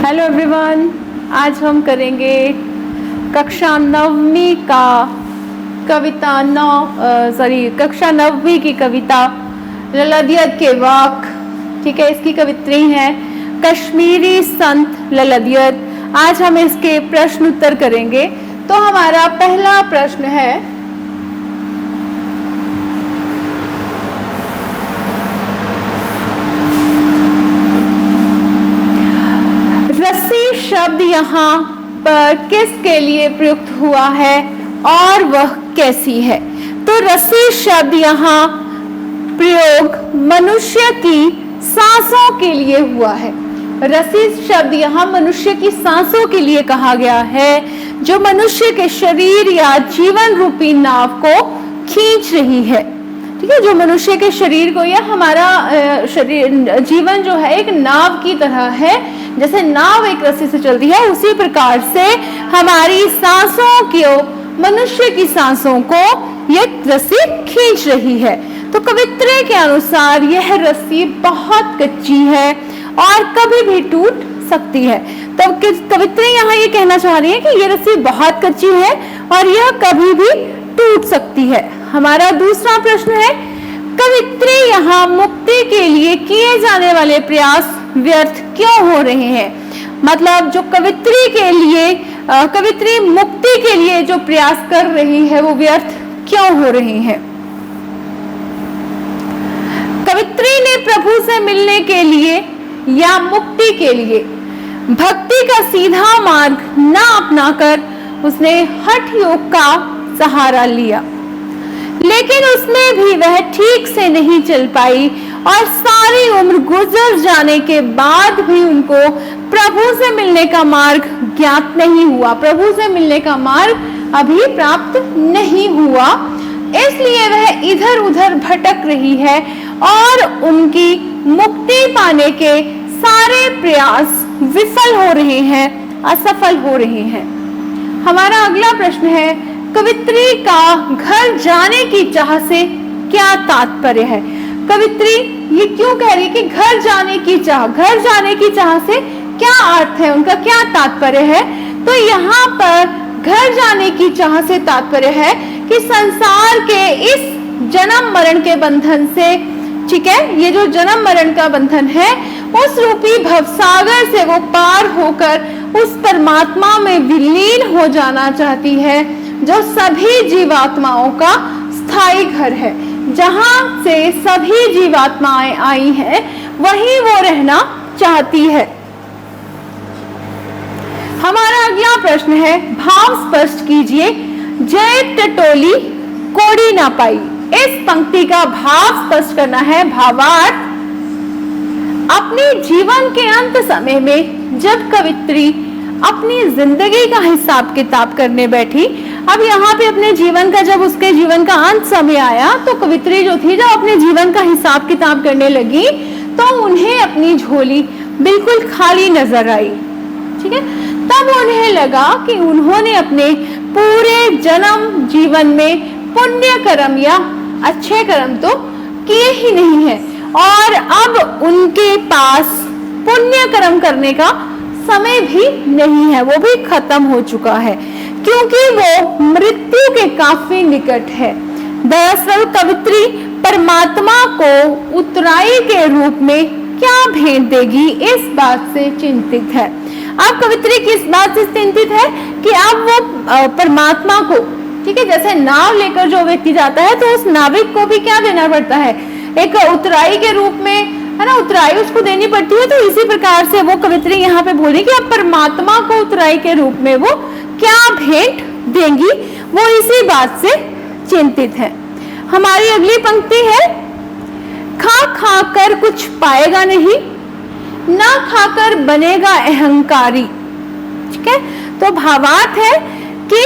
Hello everyone, आज हम करेंगे कक्षा नववीं का कक्षा नववीं की कविता ललदियत के वाक। ठीक है, इसकी कवित्री है कश्मीरी संत ललदियत। आज हम इसके प्रश्न उत्तर करेंगे। तो हमारा पहला प्रश्न है, रस्सी शब्द यहाँ पर किसके लिए प्रयुक्त हुआ है और वह कैसी है? तो रस्सी शब्द यहाँ प्रयोग मनुष्य की सांसों के लिए हुआ है। रस्सी शब्द यहाँ मनुष्य की सांसों के लिए कहा गया है, जो मनुष्य के शरीर या जीवन रूपी नाव को खींच रही है। ठीक है, जो मनुष्य के शरीर को या हमारा शरीर जीवन जो है एक नाव की तरह है। जैसे नाव एक रस्सी से चलती है, उसी प्रकार से हमारी सांसों को, मनुष्य की सांसों को यह रस्सी खींच रही है। तो कवित्री के अनुसार यह रस्सी बहुत कच्ची है और कभी भी टूट सकती है। तो कवित्री यहाँ ये कहना चाह रही है कि यह रस्सी बहुत कच्ची है और यह कभी भी टूट सकती है। हमारा दूसरा प्रश्न है, कवित्री यहाँ मुक्ति के लिए किए जाने वाले प्रयास व्यर्थ क्यों हो रहे हैं? मतलब जो कवित्री मुक्ति के लिए जो प्रयास कर रही है वो व्यर्थ क्यों हो रहे हैं? कवित्री ने प्रभु से मिलने के लिए या मुक्ति के लिए भक्ति का सीधा मार्ग न अपनाकर उसने हठ योग का सहारा लिया, लेकिन उसमें भी वह ठीक से नहीं चल पाई और सारी उम्र गुजर जाने के बाद भी उनको प्रभु से मिलने का मार्ग ज्ञात नहीं हुआ, प्रभु से मिलने का मार्ग अभी प्राप्त नहीं हुआ। इसलिए वह इधर उधर भटक रही है और उनकी मुक्ति पाने के सारे प्रयास विफल हो रहे हैं, असफल हो रहे हैं। हमारा अगला प्रश्न है, कवित्री का घर जाने की चाह से क्या तात्पर्य है? कवित्री ये क्यों कह रही है कि घर जाने की चाह से क्या अर्थ है, उनका क्या तात्पर्य है? तो यहाँ पर घर जाने की चाह से तात्पर्य है कि संसार के इस जन्म मरण के बंधन से, ठीक है, ये जो जन्म मरण का बंधन है, उस रूपी भवसागर से वो पार होकर उस परमात्मा में विलीन हो जाना चाहती है, जो सभी जीवात्माओं का स्थायी घर है। जहां से सभी जीवात्माएं आई हैं, वहीं वो रहना चाहती है। हमारा अगला प्रश्न है, भाव स्पष्ट कीजिए। जय टटोली कोड़ी ना पाई। इस पंक्ति का भाव स्पष्ट करना है। भावार्थ, अपने जीवन के अंत समय में जब कवित्री अपनी जिंदगी का हिसाब किताब करने बैठी, अब यहाँ पे अपने जीवन का, जब उसके जीवन का अंत समय आया, तो कवित्री जो थी, जब अपने जीवन का हिसाब किताब करने लगी, तो उन्हें अपनी झोली बिल्कुल खाली नजर आई। ठीक है, तब उन्हें लगा कि उन्होंने अपने पूरे जन्म जीवन में पुण्य कर्म या अच्छे कर्म तो किए ही नहीं है, और अब उनके पास पुण्य कर्म करने का समय भी नहीं है, वो भी खत्म हो चुका है, क्योंकि वो मृत्यु के काफी निकट है। दरअसल कवित्री परमात्मा को उतराई के रूप में क्या भेंट देगी, इस बात से चिंतित है। अब कवित्री किस बात से चिंतित है कि अब वो परमात्मा को, ठीक है, जैसे नाव लेकर जो व्यक्ति जाता है, तो उस नाविक को भी क्या देना पड़ता है, एक उतराई के रूप में, है ना, उतराई उसको देनी पड़ती है। तो इसी प्रकार से वो कवित्री यहाँ पे बोली कि अब परमात्मा को उतराई के रूप में वो क्या भेंट देंगी, वो इसी बात से चिंतित है। हमारी अगली पंक्ति है, खा खा कर कुछ पाएगा नहीं, ना खाकर बनेगा अहंकारी। ठीक है, तो भावार्थ है कि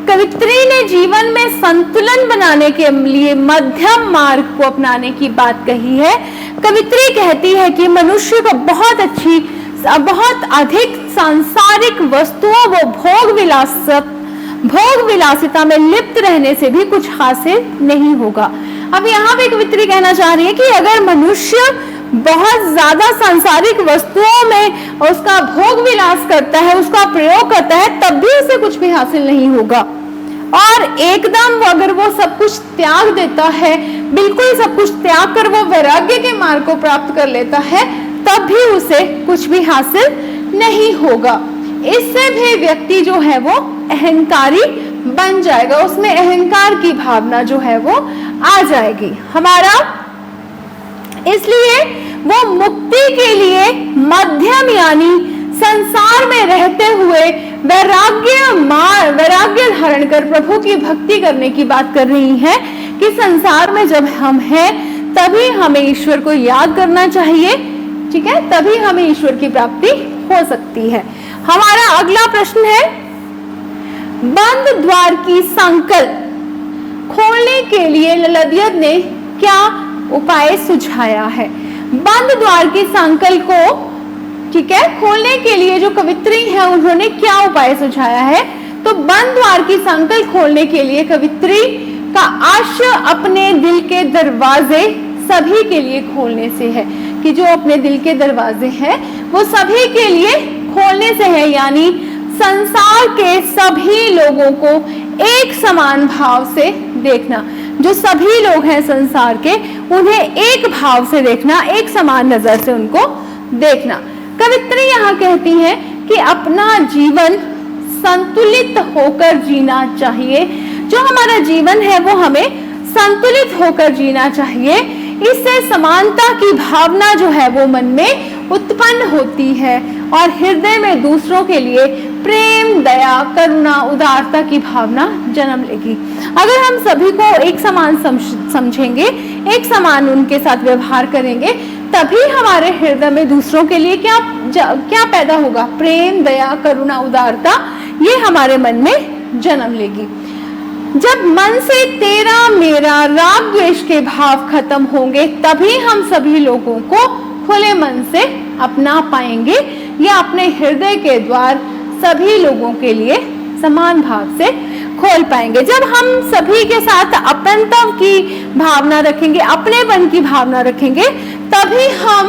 कवित्री ने जीवन में संतुलन बनाने के लिए मध्यम मार्ग को अपनाने की बात कही है। कवित्री कहती है कि मनुष्य को बहुत अधिक सांसारिक वस्तुओं व भोग विलासिता में लिप्त रहने से भी कुछ हासिल नहीं होगा। अब यहाँ पे कवित्री कहना चाह रही है कि अगर मनुष्य बहुत ज्यादा सांसारिक वस्तुओं में उसका भोग विलास करता है, उसका प्रयोग करता है, तब भी उसे कुछ भी हासिल नहीं होगा। और एकदम अगर वो सब कुछ त्याग देता है, बिल्कुल सब कुछ त्याग कर वो वैराग्य के मार्ग को प्राप्त कर लेता है, तब भी उसे कुछ भी हासिल नहीं होगा। इससे भी व्यक्ति जो है वो अहंकारी बन जाएगा, उसमें अहंकार की भावना जो है वो आ जाएगी हमारा। इसलिए वो मुक्ति के लिए मध्यम यानी संसार में रहते हुए वैराग्य धारण कर प्रभु की भक्ति करने की बात कर रही है कि संसार में जब हम हैं तभी हमें ईश्वर को याद करना चाहिए, ठीक है, तभी हमें ईश्वर की प्राप्ति हो सकती है। हमारा अगला प्रश्न है, बंद द्वार की संकल खोलने के लिए ललद्यद ने क्या उपाय सुझाया है? बंद द्वार की संकल को, ठीक है, खोलने के लिए जो कवित्री है उन्होंने क्या उपाय सुझाया है? तो बंद द्वार की संकल खोलने के लिए कवित्री का आशय अपने दिल के दरवाजे सभी के लिए खोलने से है, कि जो अपने दिल के दरवाजे हैं वो सभी के लिए खोलने से है, यानी संसार के सभी लोगों को एक समान भाव से देखना। जो सभी लोग हैं संसार के, उन्हें एक भाव से देखना, एक समान नजर से उनको देखना। कवित्री यहाँ कहती हैं कि अपना जीवन संतुलित होकर जीना चाहिए। जो हमारा जीवन है वो हमें संतुलित होकर जीना चाहिए। इससे समानता की भावना जो है वो मन में उत्पन्न होती है और हृदय में दूसरों के लिए प्रेम, दया, करुणा, उदारता की भावना जन्म लेगी। अगर हम सभी को एक समान समझेंगे, एक समान उनके साथ व्यवहार करेंगे, तभी हमारे हृदय में दूसरों के लिए क्या पैदा होगा? प्रेम, दया, करुणा, उदारता, ये हमारे मन में जन्म लेगी। जब मन से तेरा मेरा राग द्वेष के भाव खत्म होंगे, तभी हम सभी लोगों को खुले मन से अपना पाएंगे या अपने हृदय के द्वार सभी लोगों के लिए समान भाव से खोल पाएंगे। जब हम सभी के साथ अपनत्व की भावना रखेंगे, अपनेपन की भावना रखेंगे, तभी हम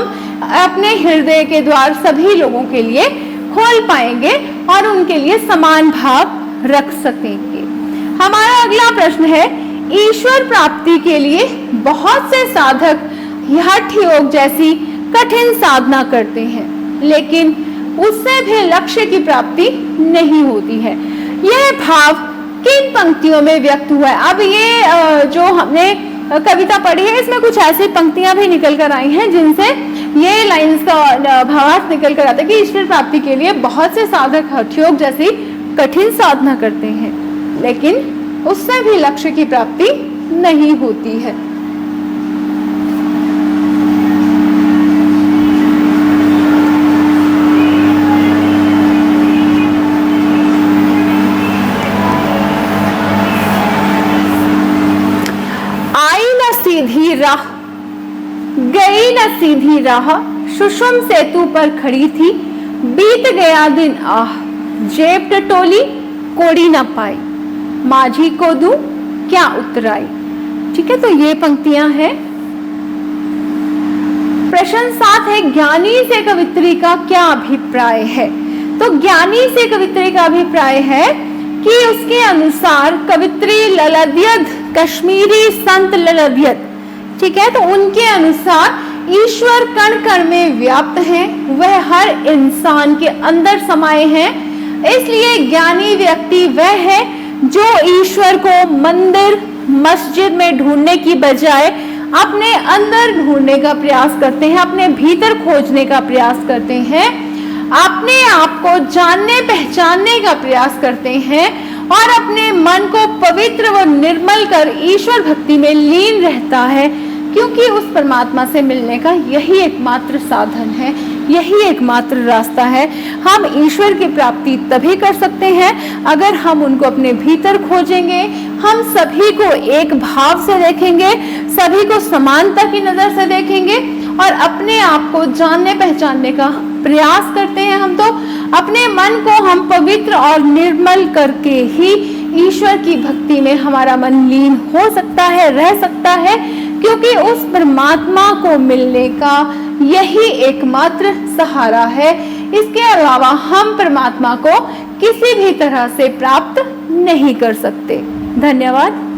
अपने हृदय के द्वार सभी लोगों के लिए खोल पाएंगे और उनके लिए समान भाव रख सकेंगे। हमारा अगला प्रश्न है, ईश्वर प्राप्ति के लिए बहुत से साधक हठ योग जैसी कठिन साधना करते हैं, लेकिन उससे भी लक्ष्य की प्राप्ति नहीं होती है। यह भाव किन पंक्तियों में व्यक्त हुआ है? अब ये जो हमने कविता पढ़ी है, इसमें कुछ ऐसी पंक्तियां भी निकल कर आई हैं जिनसे ये लाइंस का भावार्थ निकल कर आता है कि ईश्वर प्राप्ति के लिए बहुत से साधक हठ योग जैसी कठिन साधना करते हैं, लेकिन उससे भी लक्ष्य की प्राप्ति नहीं होती है। सीधी राह गई न सीधी राह, सुषुम सेतु पर खड़ी थी, बीत गया दिन आह, जेब टटोली कोड़ी न पाई, माझी को दूं क्या उतराई। ठीक है, तो ये पंक्तियां हैं। प्रश्न 7 है, ज्ञानी से कवित्री का क्या अभिप्राय है? तो ज्ञानी से कवित्री का अभिप्राय है कि उसके अनुसार कवित्री ललद्यद, कश्मीरी संत ललद्यद, ठीक है, तो उनके अनुसार ईश्वर कण कण में व्याप्त है, वह हर इंसान के अंदर समाये हैं। इसलिए ज्ञानी व्यक्ति वह है जो ईश्वर को मंदिर मस्जिद में ढूंढने की बजाय अपने अंदर ढूंढने का प्रयास करते हैं, अपने भीतर खोजने का प्रयास करते हैं, अपने आप को जानने पहचानने का प्रयास करते हैं और अपने मन को पवित्र व निर्मल कर ईश्वर भक्ति में लीन रहता है, क्योंकि उस परमात्मा से मिलने का यही एकमात्र साधन है, यही एकमात्र रास्ता है। हम ईश्वर की प्राप्ति तभी कर सकते हैं अगर हम उनको अपने भीतर खोजेंगे, हम सभी को एक भाव से देखेंगे, सभी को समानता की नजर से देखेंगे और अपने आप को जानने पहचानने का प्रयास करते हैं। हम तो अपने मन को हम पवित्र और निर्मल करके ही ईश्वर की भक्ति में हमारा मन लीन हो सकता है, रह सकता है, क्योंकि उस परमात्मा को मिलने का यही एकमात्र सहारा है। इसके अलावा हम परमात्मा को किसी भी तरह से प्राप्त नहीं कर सकते। धन्यवाद।